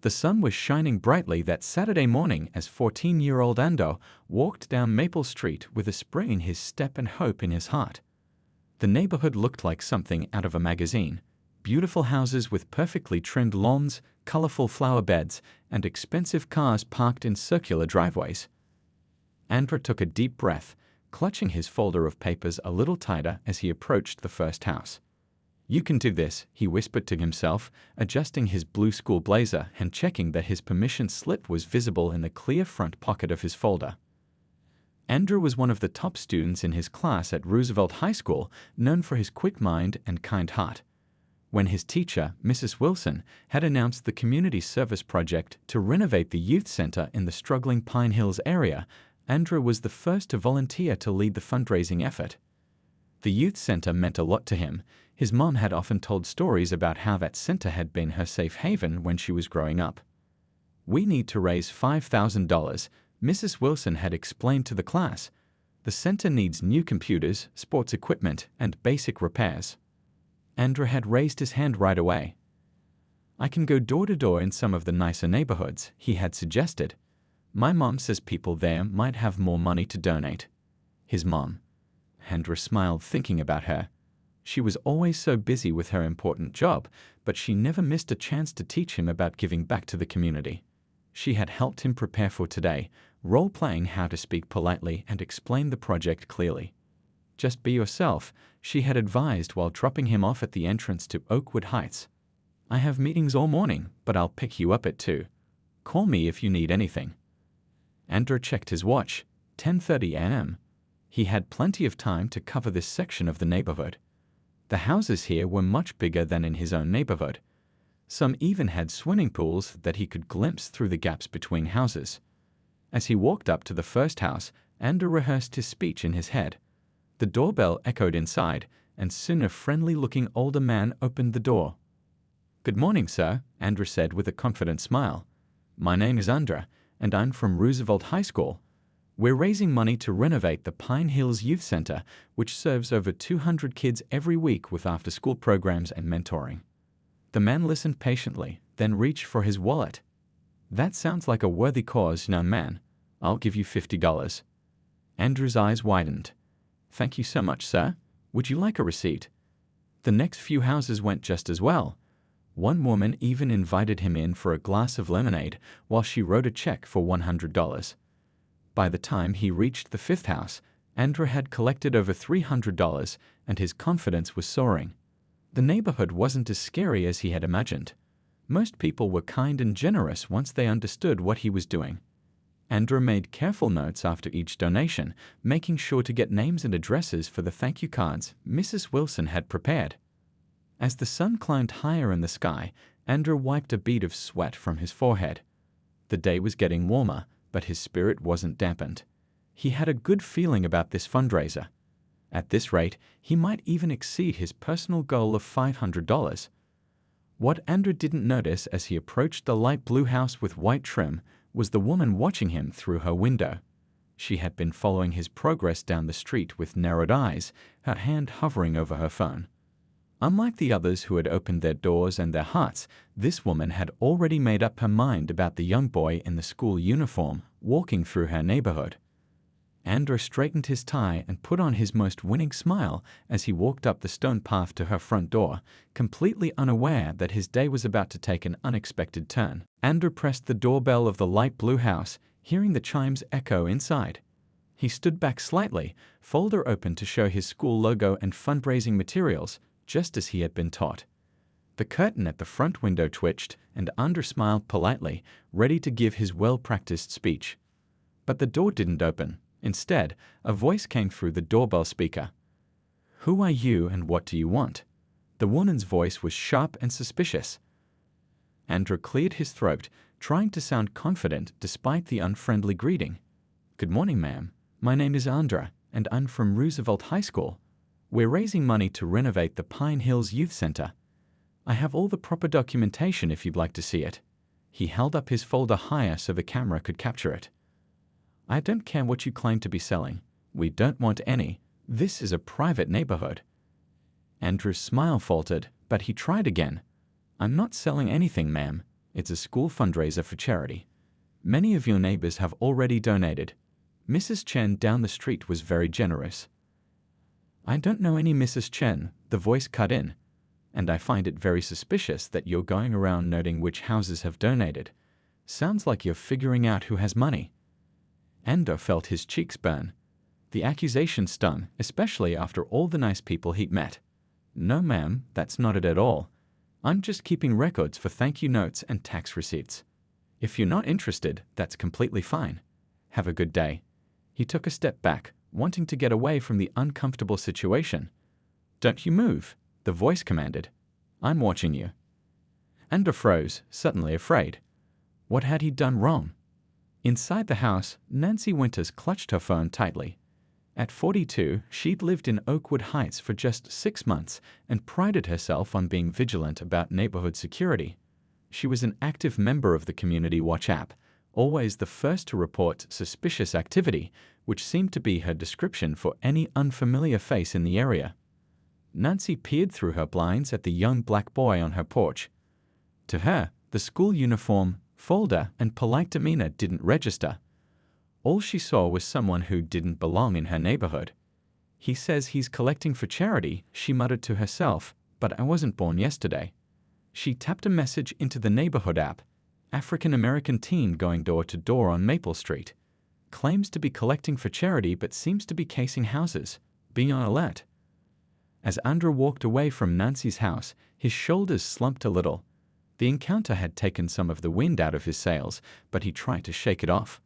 The sun was shining brightly that Saturday morning as 14-year-old Andrew walked down Maple Street with a spring in his step and hope in his heart. The neighborhood looked like something out of a magazine. Beautiful houses with perfectly trimmed lawns, colorful flower beds, and expensive cars parked in circular driveways. Andrew took a deep breath, clutching his folder of papers a little tighter as he approached the first house. "You can do this," he whispered to himself, adjusting his blue school blazer and checking that his permission slip was visible in the clear front pocket of his folder. Andrew was one of the top students in his class at Roosevelt High School, known for his quick mind and kind heart. When his teacher, Mrs. Wilson, had announced the community service project to renovate the youth center in the struggling Pine Hills area, Andrew was the first to volunteer to lead the fundraising effort. The youth center meant a lot to him. His mom had often told stories about how that center had been her safe haven when she was growing up. "We need to raise $5,000, Mrs. Wilson had explained to the class. "The center needs new computers, sports equipment, and basic repairs." Andrew had raised his hand right away. "I can go door to door in some of the nicer neighborhoods," he had suggested. "My mom says people there might have more money to donate." His mom. Andrew smiled thinking about her. She was always so busy with her important job, but she never missed a chance to teach him about giving back to the community. She had helped him prepare for today, role-playing how to speak politely and explain the project clearly. "Just be yourself," she had advised while dropping him off at the entrance to Oakwood Heights. "I have meetings all morning, but I'll pick you up at 2. Call me if you need anything." Andrew checked his watch. 10:30 a.m. He had plenty of time to cover this section of the neighborhood. The houses here were much bigger than in his own neighborhood. Some even had swimming pools that he could glimpse through the gaps between houses. As he walked up to the first house, Andrew rehearsed his speech in his head. The doorbell echoed inside, and soon a friendly-looking older man opened the door. "Good morning, sir," Andrew said with a confident smile. "My name is Andrew, and I'm from Roosevelt High School. We're raising money to renovate the Pine Hills Youth Center, which serves over 200 kids every week with after-school programs and mentoring." The man listened patiently, then reached for his wallet. "That sounds like a worthy cause, young man. I'll give you $50. Andrew's eyes widened. "Thank you so much, sir. Would you like a receipt?" The next few houses went just as well. One woman even invited him in for a glass of lemonade while she wrote a check for $100. By the time he reached the fifth house, Andrew had collected over $300, and his confidence was soaring. The neighborhood wasn't as scary as he had imagined. Most people were kind and generous once they understood what he was doing. Andrew made careful notes after each donation, making sure to get names and addresses for the thank you cards Mrs. Wilson had prepared. As the sun climbed higher in the sky, Andrew wiped a bead of sweat from his forehead. The day was getting warmer, but his spirit wasn't dampened. He had a good feeling about this fundraiser. At this rate, he might even exceed his personal goal of $500. What Andrew didn't notice as he approached the light blue house with white trim was the woman watching him through her window. She had been following his progress down the street with narrowed eyes, her hand hovering over her phone. Unlike the others who had opened their doors and their hearts, this woman had already made up her mind about the young boy in the school uniform walking through her neighborhood. Andrew straightened his tie and put on his most winning smile as he walked up the stone path to her front door, completely unaware that his day was about to take an unexpected turn. Andrew pressed the doorbell of the light blue house, hearing the chimes echo inside. He stood back slightly, folder open to show his school logo and fundraising materials, just as he had been taught. The curtain at the front window twitched, and Andrew smiled politely, ready to give his well-practiced speech. But the door didn't open. Instead, a voice came through the doorbell speaker. "Who are you and what do you want?" The woman's voice was sharp and suspicious. Andrew cleared his throat, trying to sound confident despite the unfriendly greeting. "Good morning, ma'am. My name is Andrew, and I'm from Roosevelt High School. We're raising money to renovate the Pine Hills Youth Center. I have all the proper documentation if you'd like to see it." He held up his folder higher so the camera could capture it. "I don't care what you claim to be selling. We don't want any. This is a private neighborhood." Andrew's smile faltered, but he tried again. "I'm not selling anything, ma'am. It's a school fundraiser for charity. Many of your neighbors have already donated. Mrs. Chen down the street was very generous. I don't know any Mrs. Chen, the voice cut in, and I find it very suspicious that you're going around noting which houses have donated. Sounds like you're figuring out who has money. Ando felt his cheeks burn. The accusation stung, especially after all the nice people he'd met. No ma'am, that's not it at all. I'm just keeping records for thank you notes and tax receipts. If you're not interested, that's completely fine. Have a good day. He took a step back, wanting to get away from the uncomfortable situation. Don't you move, the voice commanded. I'm watching you. Ando froze, suddenly afraid. What had he done wrong? Inside the house, Nancy Winters clutched her phone tightly. At 42, she'd lived in Oakwood Heights for just 6 months and prided herself on being vigilant about neighborhood security. She was an active member of the Community Watch app, always the first to report suspicious activity, which seemed to be her description for any unfamiliar face in the area. Nancy peered through her blinds at the young black boy on her porch. To her, the school uniform, folder, and polite demeanor didn't register. All she saw was someone who didn't belong in her neighborhood. He says he's collecting for charity, she muttered to herself, but I wasn't born yesterday. She tapped a message into the neighborhood app. African-American teen going door to door on Maple Street. Claims to be collecting for charity but seems to be casing houses. Be on alert. As Andrew walked away from Nancy's house, his shoulders slumped a little. The encounter had taken some of the wind out of his sails, but he tried to shake it off.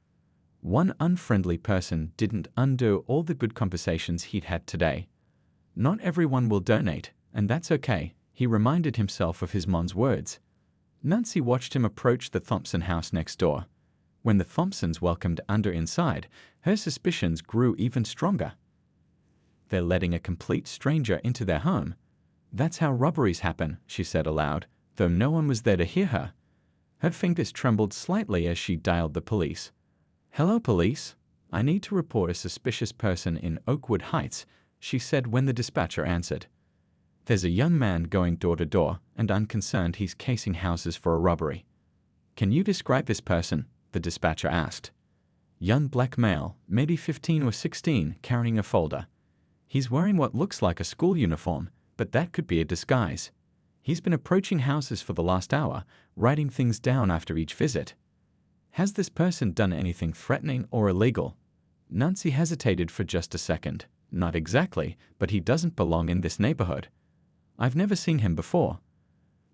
One unfriendly person didn't undo all the good conversations he'd had today. Not everyone will donate, and that's okay, he reminded himself of his mom's words. Nancy watched him approach the Thompson house next door. When the Thompsons welcomed Ando inside, her suspicions grew even stronger. They're letting a complete stranger into their home. That's how robberies happen, she said aloud, though no one was there to hear her. Her fingers trembled slightly as she dialed the police. Hello, police. I need to report a suspicious person in Oakwood Heights, she said when the dispatcher answered. There's a young man going door to door, and I'm concerned he's casing houses for a robbery. Can you describe this person? The dispatcher asked. Young black male, maybe 15 or 16, carrying a folder. He's wearing what looks like a school uniform, but that could be a disguise. He's been approaching houses for the last hour, writing things down after each visit. Has this person done anything threatening or illegal? Nancy hesitated for just a second. Not exactly, but he doesn't belong in this neighborhood. I've never seen him before.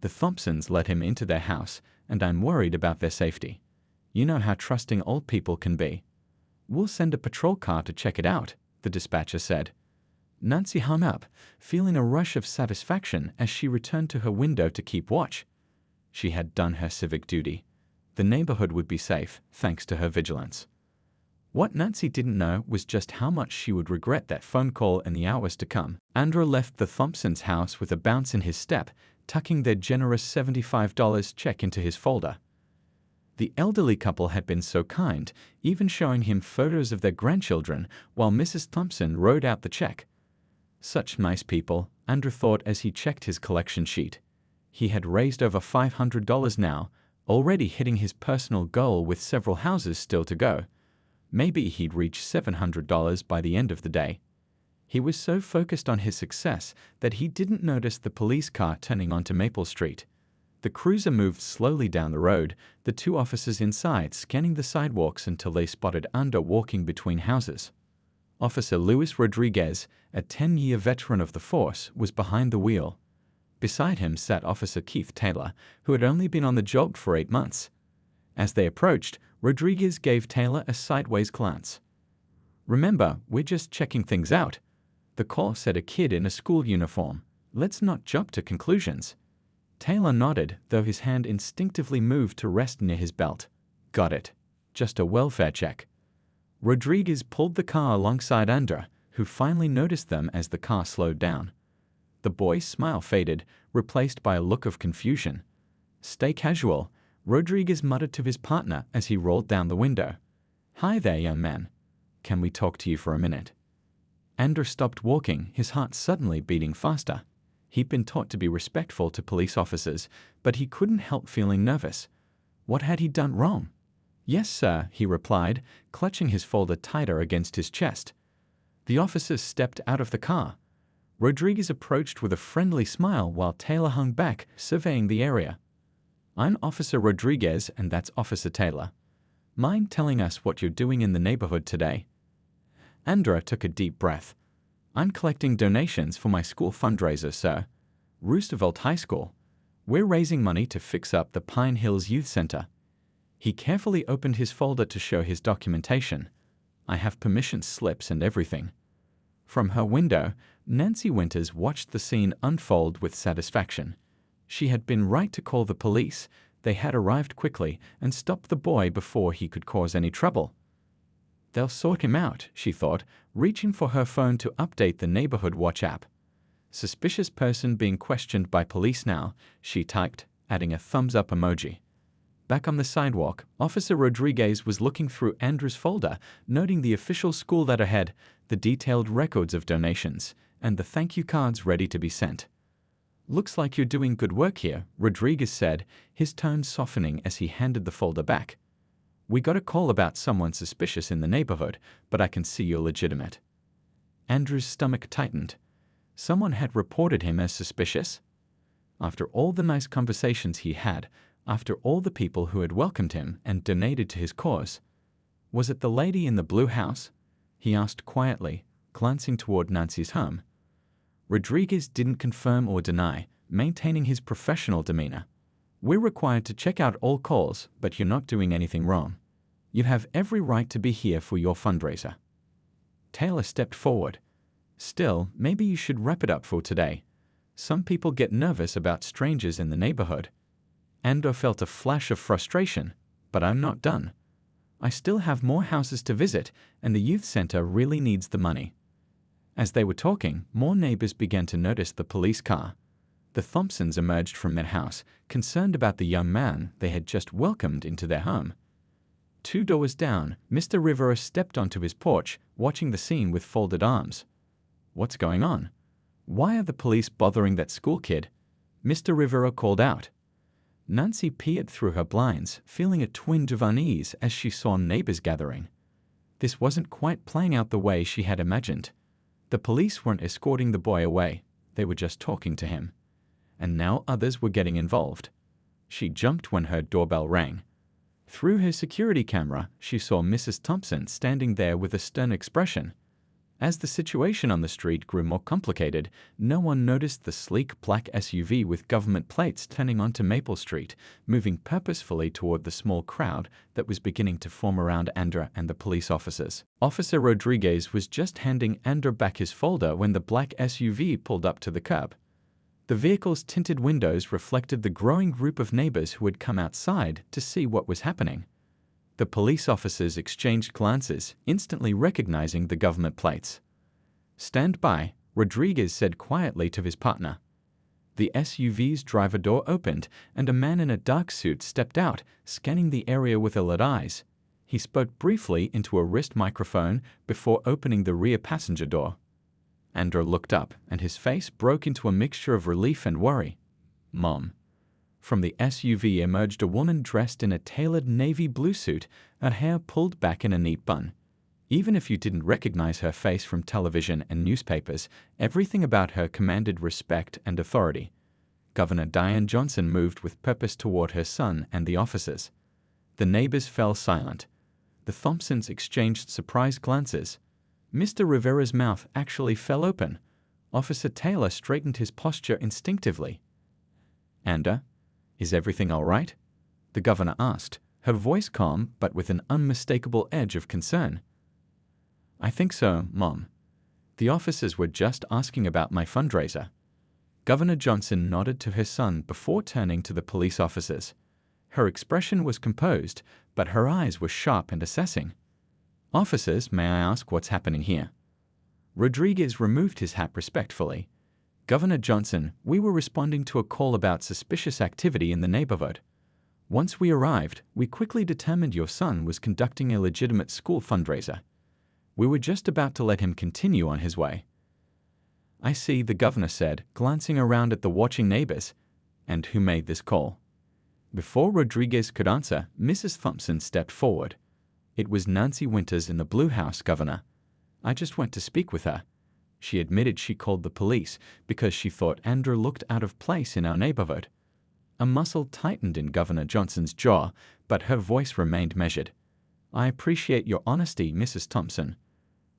The Thompsons let him into their house, and I'm worried about their safety. You know how trusting old people can be. We'll send a patrol car to check it out, the dispatcher said. Nancy hung up, feeling a rush of satisfaction as she returned to her window to keep watch. She had done her civic duty. The neighborhood would be safe, thanks to her vigilance. What Nancy didn't know was just how much she would regret that phone call in the hours to come. Andrew left the Thompsons' house with a bounce in his step, tucking their generous $75 check into his folder. The elderly couple had been so kind, even showing him photos of their grandchildren while Mrs. Thompson wrote out the check. Such nice people, Andrew thought as he checked his collection sheet. He had raised over $500 now, already hitting his personal goal with several houses still to go. Maybe he'd reach $700 by the end of the day. He was so focused on his success that he didn't notice the police car turning onto Maple Street. The cruiser moved slowly down the road, the two officers inside scanning the sidewalks until they spotted Ando walking between houses. Officer Luis Rodriguez, a 10-year veteran of the force, was behind the wheel. Beside him sat Officer Keith Taylor, who had only been on the job for 8 months. As they approached, Rodriguez gave Taylor a sideways glance. Remember, we're just checking things out. The call said a kid in a school uniform. Let's not jump to conclusions. Taylor nodded, though his hand instinctively moved to rest near his belt. Got it. Just a welfare check. Rodriguez pulled the car alongside Andra, who finally noticed them as the car slowed down. The boy's smile faded, replaced by a look of confusion. Stay casual, Rodriguez muttered to his partner as he rolled down the window. Hi there, young man. Can we talk to you for a minute? Andrew stopped walking, his heart suddenly beating faster. He'd been taught to be respectful to police officers, but he couldn't help feeling nervous. What had he done wrong? Yes, sir, he replied, clutching his folder tighter against his chest. The officers stepped out of the car. Rodriguez approached with a friendly smile while Taylor hung back, surveying the area. I'm Officer Rodriguez, and that's Officer Taylor. Mind telling us what you're doing in the neighborhood today? Andra took a deep breath. I'm collecting donations for my school fundraiser, sir. Roosevelt High School. We're raising money to fix up the Pine Hills Youth Center. He carefully opened his folder to show his documentation. I have permission slips and everything. From her window, Nancy Winters watched the scene unfold with satisfaction. She had been right to call the police. They had arrived quickly and stopped the boy before he could cause any trouble. They'll sort him out, she thought, reaching for her phone to update the Neighborhood Watch app. Suspicious person being questioned by police now, she typed, adding a thumbs-up emoji. Back on the sidewalk, Officer Rodriguez was looking through Andrew's folder, noting the official school letterhead, the detailed records of donations, and the thank you cards ready to be sent. Looks like you're doing good work here, Rodriguez said, his tone softening as he handed the folder back. We got a call about someone suspicious in the neighborhood, but I can see you're legitimate. Andrew's stomach tightened. Someone had reported him as suspicious? After all the nice conversations he had, after all the people who had welcomed him and donated to his cause. Was it the lady in the blue house? He asked quietly, glancing toward Nancy's home. Rodriguez didn't confirm or deny, maintaining his professional demeanor. We're required to check out all calls, but you're not doing anything wrong. You have every right to be here for your fundraiser. Taylor stepped forward. Still, maybe you should wrap it up for today. Some people get nervous about strangers in the neighborhood. Andor felt a flash of frustration, but I'm not done. I still have more houses to visit, and the youth center really needs the money. As they were talking, more neighbors began to notice the police car. The Thompsons emerged from their house, concerned about the young man they had just welcomed into their home. 2 doors down, Mr. Rivera stepped onto his porch, watching the scene with folded arms. What's going on? Why are the police bothering that school kid? Mr. Rivera called out. Nancy peered through her blinds, feeling a twinge of unease as she saw neighbors gathering. This wasn't quite playing out the way she had imagined. The police weren't escorting the boy away, they were just talking to him. And now others were getting involved. She jumped when her doorbell rang. Through her security camera, she saw Mrs. Thompson standing there with a stern expression. As the situation on the street grew more complicated, no one noticed the sleek black SUV with government plates turning onto Maple Street, moving purposefully toward the small crowd that was beginning to form around Andra and the police officers. Officer Rodriguez was just handing Andra back his folder when the black SUV pulled up to the curb. The vehicle's tinted windows reflected the growing group of neighbors who had come outside to see what was happening. The police officers exchanged glances, instantly recognizing the government plates. Stand by, Rodriguez said quietly to his partner. The SUV's driver door opened, and a man in a dark suit stepped out, scanning the area with alert eyes. He spoke briefly into a wrist microphone before opening the rear passenger door. Andrew looked up, and his face broke into a mixture of relief and worry. Mom. From the SUV emerged a woman dressed in a tailored navy blue suit, her hair pulled back in a neat bun. Even if you didn't recognize her face from television and newspapers, everything about her commanded respect and authority. Governor Diane Johnson moved with purpose toward her son and the officers. The neighbors fell silent. The Thompsons exchanged surprised glances. Mr. Rivera's mouth actually fell open. Officer Taylor straightened his posture instinctively. Anda, is everything all right? The governor asked, her voice calm but with an unmistakable edge of concern. I think so, Mom. The officers were just asking about my fundraiser. Governor Johnson nodded to her son before turning to the police officers. Her expression was composed, but her eyes were sharp and assessing. Officers, may I ask what's happening here? Rodriguez removed his hat respectfully. Governor Johnson, we were responding to a call about suspicious activity in the neighborhood. Once we arrived, we quickly determined your son was conducting a legitimate school fundraiser. We were just about to let him continue on his way. I see, the governor said, glancing around at the watching neighbors. And who made this call? Before Rodriguez could answer, Mrs. Thompson stepped forward. It was Nancy Winters in the Blue House, Governor. I just went to speak with her. She admitted she called the police because she thought Andrew looked out of place in our neighborhood. A muscle tightened in Governor Johnson's jaw, but her voice remained measured. I appreciate your honesty, Mrs. Thompson.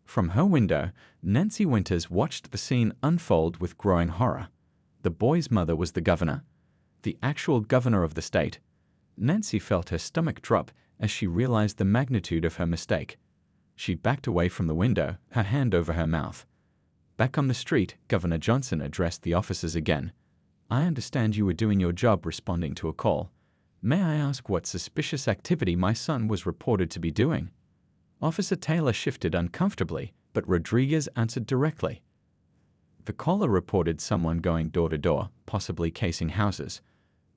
From her window, Nancy Winters watched the scene unfold with growing horror. The boy's mother was the governor, the actual governor of the state. Nancy felt her stomach drop as she realized the magnitude of her mistake. She backed away from the window, her hand over her mouth. Back on the street, Governor Johnson addressed the officers again. I understand you were doing your job responding to a call. May I ask what suspicious activity my son was reported to be doing? Officer Taylor shifted uncomfortably, but Rodriguez answered directly. The caller reported someone going door to door, possibly casing houses,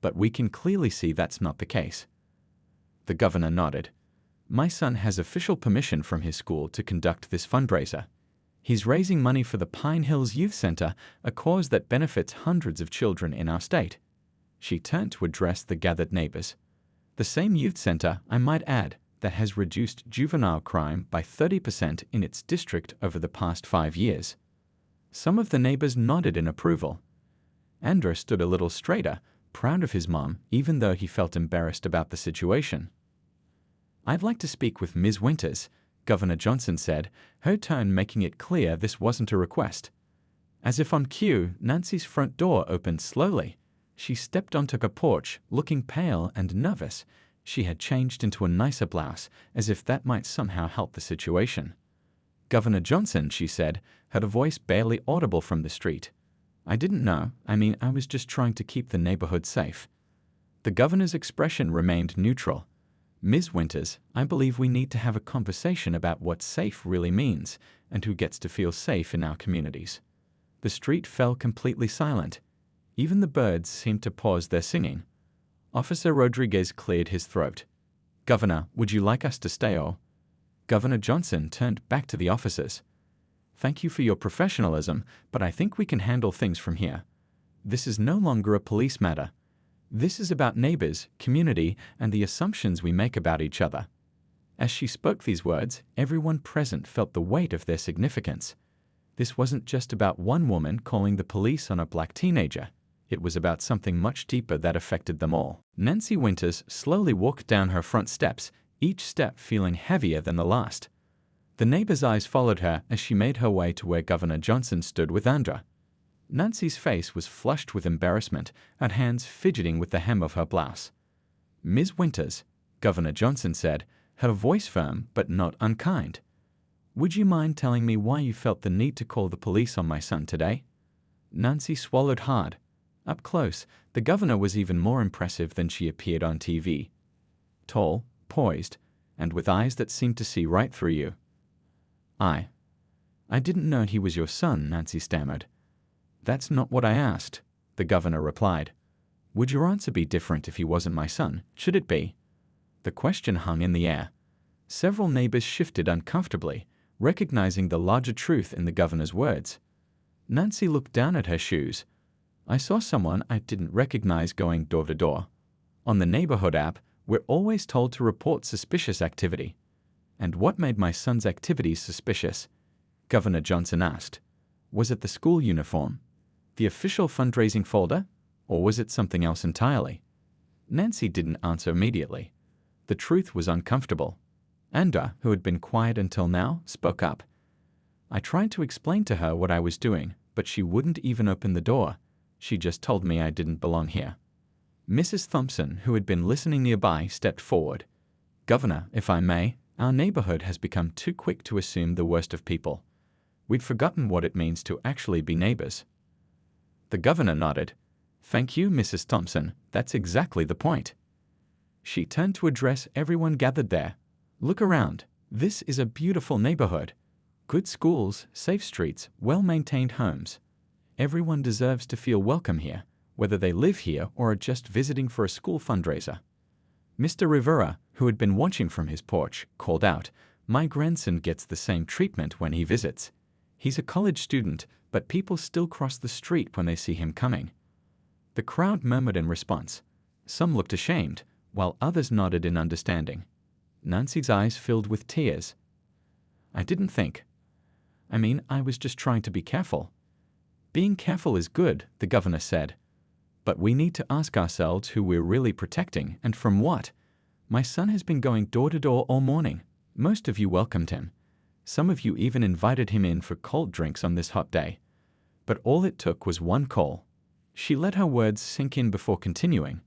but we can clearly see that's not the case. The governor nodded. My son has official permission from his school to conduct this fundraiser. He's raising money for the Pine Hills Youth Center, a cause that benefits hundreds of children in our state. She turned to address the gathered neighbors. The same youth center, I might add, that has reduced juvenile crime by 30% in its district over the past 5 years. Some of the neighbors nodded in approval. Andrew stood a little straighter, proud of his mom, even though he felt embarrassed about the situation. I'd like to speak with Ms. Winters, Governor Johnson said, her tone making it clear this wasn't a request. As if on cue, Nancy's front door opened slowly. She stepped onto the porch, looking pale and nervous. She had changed into a nicer blouse, as if that might somehow help the situation. Governor Johnson, she said, had a voice barely audible from the street. I didn't know. I was just trying to keep the neighborhood safe. The governor's expression remained neutral. Ms. Winters, I believe we need to have a conversation about what safe really means and who gets to feel safe in our communities. The street fell completely silent. Even the birds seemed to pause their singing. Officer Rodriguez cleared his throat. Governor, would you like us to stay or? Governor Johnson turned back to the officers. Thank you for your professionalism, but I think we can handle things from here. This is no longer a police matter. This is about neighbors, community, and the assumptions we make about each other. As she spoke these words, everyone present felt the weight of their significance. This wasn't just about one woman calling the police on a black teenager. It was about something much deeper that affected them all. Nancy Winters slowly walked down her front steps, each step feeling heavier than the last. The neighbor's eyes followed her as she made her way to where Governor Johnson stood with Andrew. Nancy's face was flushed with embarrassment, her hands fidgeting with the hem of her blouse. Ms. Winters, Governor Johnson said, her voice firm but not unkind. Would you mind telling me why you felt the need to call the police on my son today? Nancy swallowed hard. Up close, the governor was even more impressive than she appeared on TV. Tall, poised, and with eyes that seemed to see right through you. I didn't know he was your son, Nancy stammered. That's not what I asked, the governor replied. Would your answer be different if he wasn't my son? Should it be? The question hung in the air. Several neighbors shifted uncomfortably, recognizing the larger truth in the governor's words. Nancy looked down at her shoes. I saw someone I didn't recognize going door to door. On the neighborhood app, we're always told to report suspicious activity. And what made my son's activities suspicious? Governor Johnson asked. Was it the school uniform? The official fundraising folder? Or was it something else entirely? Nancy didn't answer immediately. The truth was uncomfortable. Andrew, who had been quiet until now, spoke up. I tried to explain to her what I was doing, but she wouldn't even open the door. She just told me I didn't belong here. Mrs. Thompson, who had been listening nearby, stepped forward. Governor, if I may, our neighborhood has become too quick to assume the worst of people. We've forgotten what it means to actually be neighbors. The governor nodded. Thank you, Mrs. Thompson. That's exactly the point. She turned to address everyone gathered there. Look around. This is a beautiful neighborhood. Good schools, safe streets, well-maintained homes. Everyone deserves to feel welcome here, whether they live here or are just visiting for a school fundraiser. Mr. Rivera, who had been watching from his porch, called out, My grandson gets the same treatment when he visits. He's a college student, but people still cross the street when they see him coming. The crowd murmured in response. Some looked ashamed, while others nodded in understanding. Nancy's eyes filled with tears. I didn't think. I was just trying to be careful. Being careful is good, the governor said. But we need to ask ourselves who we're really protecting and from what. My son has been going door to door all morning. Most of you welcomed him. Some of you even invited him in for cold drinks on this hot day. But all it took was one call. She let her words sink in before continuing.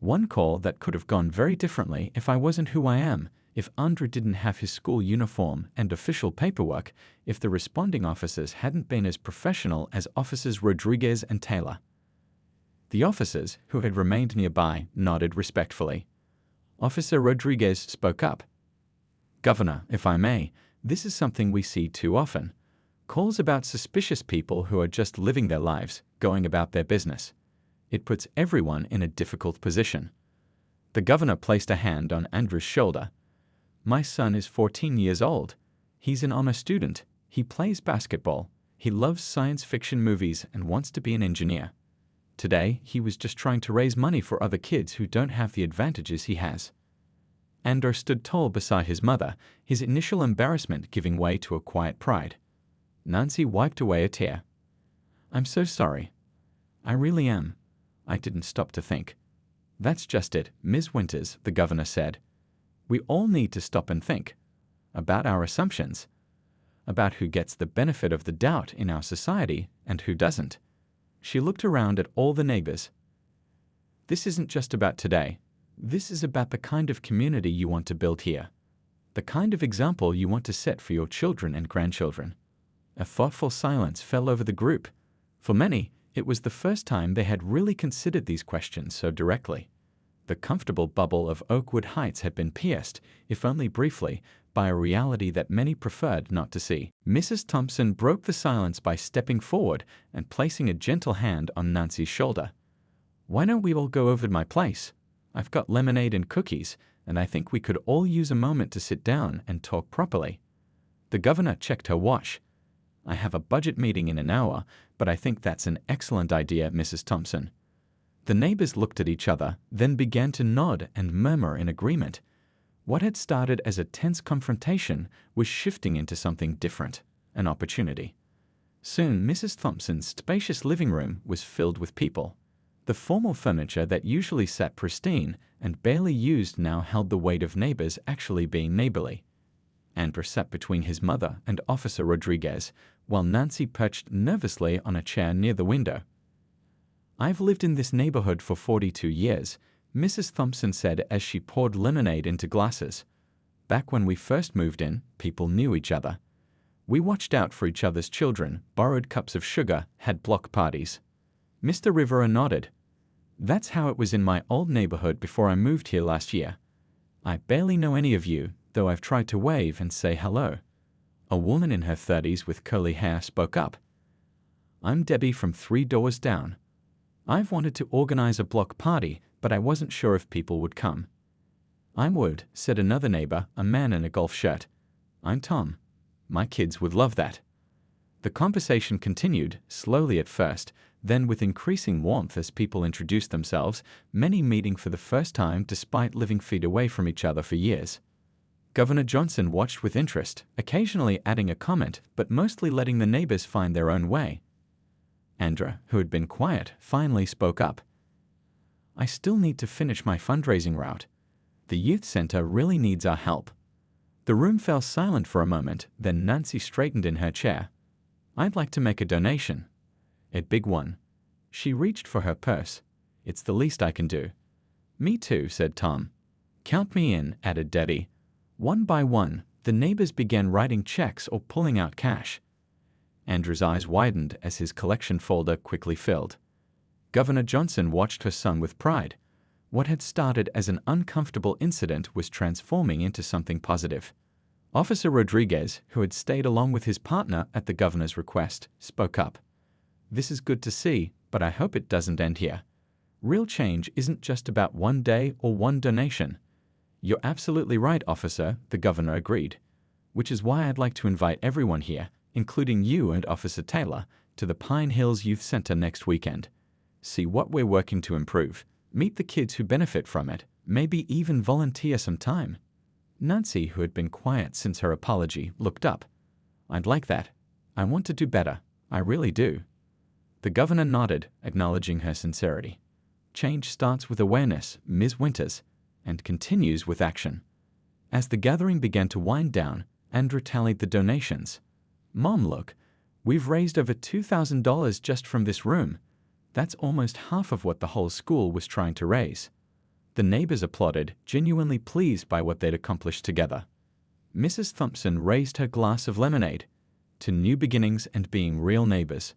One call that could have gone very differently if I wasn't who I am, if Andrew didn't have his school uniform and official paperwork, if the responding officers hadn't been as professional as Officers Rodriguez and Taylor. The officers, who had remained nearby, nodded respectfully. Officer Rodriguez spoke up. Governor, if I may, this is something we see too often. Calls about suspicious people who are just living their lives, going about their business. It puts everyone in a difficult position. The governor placed a hand on Andrew's shoulder. My son is 14 years old. He's an honor student. He plays basketball. He loves science fiction movies and wants to be an engineer. Today, he was just trying to raise money for other kids who don't have the advantages he has. Andrew stood tall beside his mother, his initial embarrassment giving way to a quiet pride. Nancy wiped away a tear. I'm so sorry. I really am. I didn't stop to think. That's just it, Ms. Winters, the governor said. We all need to stop and think. About our assumptions. About who gets the benefit of the doubt in our society and who doesn't. She looked around at all the neighbors. This isn't just about today. This is about the kind of community you want to build here. The kind of example you want to set for your children and grandchildren. A thoughtful silence fell over the group. For many, it was the first time they had really considered these questions so directly. The comfortable bubble of Oakwood Heights had been pierced, if only briefly, by a reality that many preferred not to see. Mrs. Thompson broke the silence by stepping forward and placing a gentle hand on Nancy's shoulder. Why don't we all go over to my place? I've got lemonade and cookies, and I think we could all use a moment to sit down and talk properly. The governor checked her watch. I have a budget meeting in an hour, but I think that's an excellent idea, Mrs. Thompson. The neighbors looked at each other, then began to nod and murmur in agreement. What had started as a tense confrontation was shifting into something different, an opportunity. Soon, Mrs. Thompson's spacious living room was filled with people. The formal furniture that usually sat pristine and barely used now held the weight of neighbors actually being neighborly. Andrew sat between his mother and Officer Rodriguez, while Nancy perched nervously on a chair near the window. I've lived in this neighborhood for 42 years, Mrs. Thompson said as she poured lemonade into glasses. Back when we first moved in, people knew each other. We watched out for each other's children, borrowed cups of sugar, had block parties. Mr. Rivera nodded. That's how it was in my old neighborhood before I moved here last year. I barely know any of you, though I've tried to wave and say hello. A woman in her 30s with curly hair spoke up. I'm Debbie from 3 doors down. I've wanted to organize a block party, but I wasn't sure if people would come. I'm Wood, said another neighbor, a man in a golf shirt. I'm Tom. My kids would love that. The conversation continued, slowly at first, then with increasing warmth as people introduced themselves, many meeting for the first time despite living feet away from each other for years. Governor Johnson watched with interest, occasionally adding a comment, but mostly letting the neighbors find their own way. Andrew, who had been quiet, finally spoke up. I still need to finish my fundraising route. The youth center really needs our help. The room fell silent for a moment, then Nancy straightened in her chair. I'd like to make a donation. A big one. She reached for her purse. It's the least I can do. Me too, said Tom. Count me in, added Debbie. One by one, the neighbors began writing checks or pulling out cash. Andrew's eyes widened as his collection folder quickly filled. Governor Johnson watched her son with pride. What had started as an uncomfortable incident was transforming into something positive. Officer Rodriguez, who had stayed along with his partner at the governor's request, spoke up. This is good to see, but I hope it doesn't end here. Real change isn't just about one day or one donation. You're absolutely right, officer, the governor agreed. Which is why I'd like to invite everyone here, including you and Officer Taylor, to the Pine Hills Youth Center next weekend. See what we're working to improve, Meet the kids who benefit from it, maybe even volunteer some time. Nancy, who had been quiet since her apology, looked up. I'd like that. I want to do better. I really do. The governor nodded, acknowledging her sincerity. Change starts with awareness, Ms. Winters, and continues with action. As the gathering began to wind down, Andrew tallied the donations. Mom, look, we've raised over $2,000 just from this room. That's almost half of what the whole school was trying to raise. The neighbors applauded, genuinely pleased by what they'd accomplished together. Mrs. Thompson raised her glass of lemonade. To new beginnings and being real neighbors.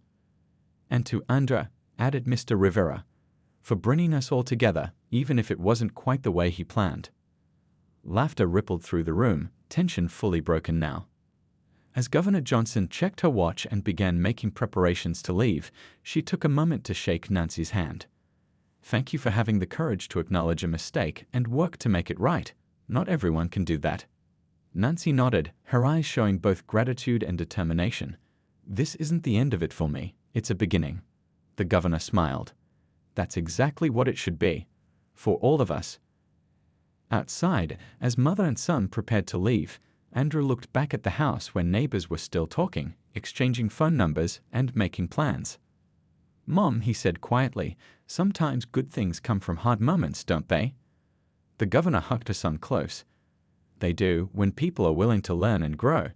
And to Andra, added Mr. Rivera, for bringing us all together, even if it wasn't quite the way he planned. Laughter rippled through the room, tension fully broken now. As Governor Johnson checked her watch and began making preparations to leave, she took a moment to shake Nancy's hand. Thank you for having the courage to acknowledge a mistake and work to make it right. Not everyone can do that. Nancy nodded, her eyes showing both gratitude and determination. This isn't the end of it for me, it's a beginning. The governor smiled. That's exactly what it should be. For all of us. Outside, as mother and son prepared to leave, Andrew looked back at the house where neighbors were still talking, exchanging phone numbers, and making plans. Mom, he said quietly, sometimes good things come from hard moments, don't they? The governor hugged her son close. They do, when people are willing to learn and grow.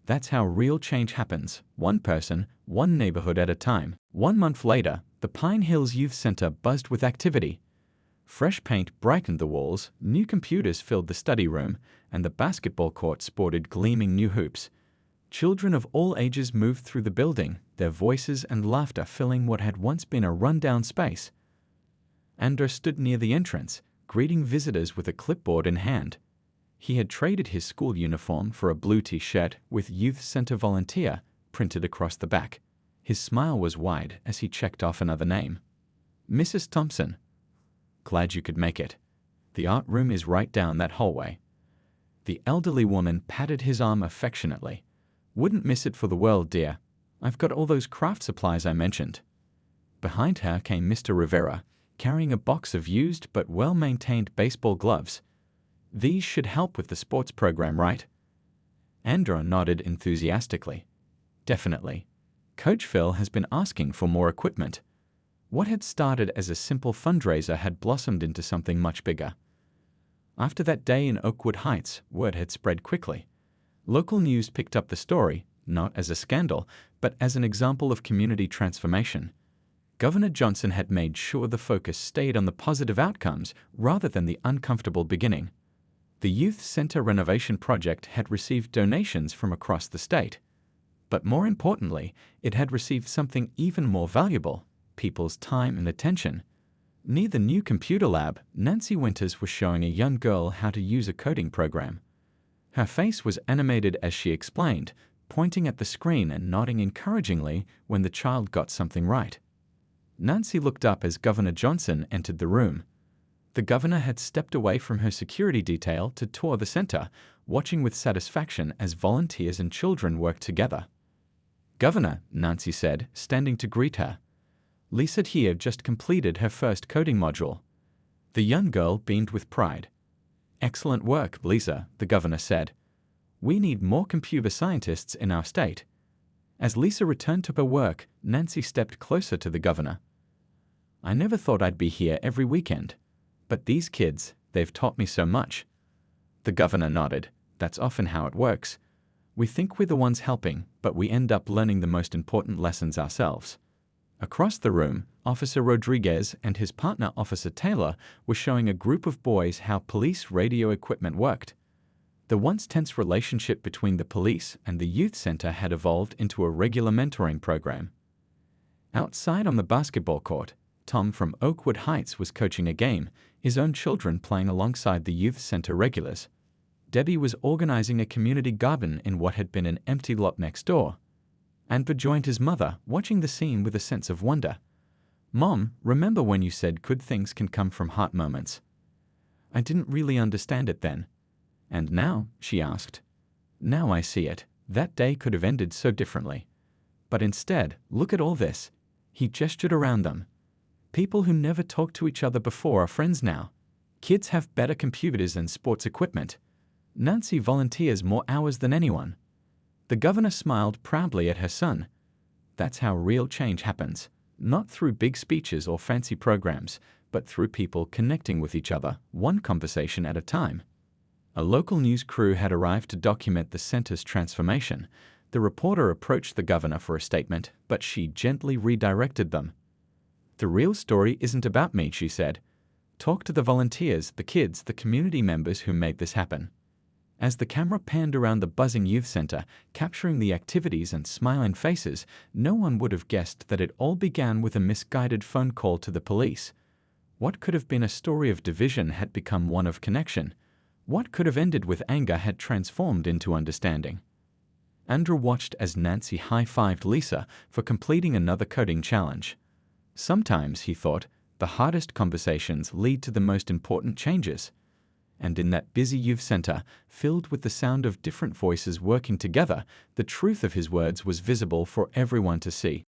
That's how real change happens, one person, one neighborhood at a time. 1 month later, the Pine Hills Youth Center buzzed with activity. Fresh paint brightened the walls, new computers filled the study room, and the basketball court sported gleaming new hoops. Children of all ages moved through the building, their voices and laughter filling what had once been a run-down space. Andrew stood near the entrance, greeting visitors with a clipboard in hand. He had traded his school uniform for a blue t-shirt with Youth Center Volunteer printed across the back. His smile was wide as he checked off another name. Mrs. Thompson. Glad you could make it. The art room is right down that hallway. The elderly woman patted his arm affectionately. Wouldn't miss it for the world, dear. I've got all those craft supplies I mentioned. Behind her came Mr. Rivera, carrying a box of used but well-maintained baseball gloves. These should help with the sports program, right? Andrew nodded enthusiastically. Definitely. Coach Phil has been asking for more equipment. What had started as a simple fundraiser had blossomed into something much bigger. After that day in Oakwood Heights, word had spread quickly. Local news picked up the story, not as a scandal, but as an example of community transformation. Governor Johnson had made sure the focus stayed on the positive outcomes rather than the uncomfortable beginning. The Youth Center renovation project had received donations from across the state. But more importantly, it had received something even more valuable, people's time and attention. Near the new computer lab, Nancy Winters was showing a young girl how to use a coding program. Her face was animated as she explained, pointing at the screen and nodding encouragingly when the child got something right. Nancy looked up as Governor Johnson entered the room. The governor had stepped away from her security detail to tour the center, watching with satisfaction as volunteers and children worked together. Governor, Nancy said, standing to greet her. Lisa here just completed her first coding module. The young girl beamed with pride. Excellent work, Lisa, the governor said. We need more computer scientists in our state. As Lisa returned to her work, Nancy stepped closer to the governor. I never thought I'd be here every weekend. But these kids, they've taught me so much. The governor nodded. That's often how it works. We think we're the ones helping, but we end up learning the most important lessons ourselves. Across the room, Officer Rodriguez and his partner Officer Taylor were showing a group of boys how police radio equipment worked. The once tense relationship between the police and the youth center had evolved into a regular mentoring program. Outside on the basketball court, Tom from Oakwood Heights was coaching a game, his own children playing alongside the youth center regulars. Debbie was organizing a community garden in what had been an empty lot next door. Andrew joined his mother, watching the scene with a sense of wonder. Mom, remember when you said good things can come from heart moments? I didn't really understand it then. And now, she asked. Now I see it. That day could have ended so differently. But instead, look at all this. He gestured around them. People who never talked to each other before are friends now. Kids have better computers and sports equipment. Nancy volunteers more hours than anyone. The governor smiled proudly at her son. That's how real change happens, not through big speeches or fancy programs, but through people connecting with each other, one conversation at a time. A local news crew had arrived to document the center's transformation. The reporter approached the governor for a statement, but she gently redirected them. "The real story isn't about me," she said. "Talk to the volunteers, the kids, the community members who made this happen." As the camera panned around the buzzing youth center, capturing the activities and smiling faces, no one would have guessed that it all began with a misguided phone call to the police. What could have been a story of division had become one of connection. What could have ended with anger had transformed into understanding. Andrew watched as Nancy high-fived Lisa for completing another coding challenge. Sometimes, he thought, the hardest conversations lead to the most important changes. And in that busy youth center, filled with the sound of different voices working together, the truth of his words was visible for everyone to see.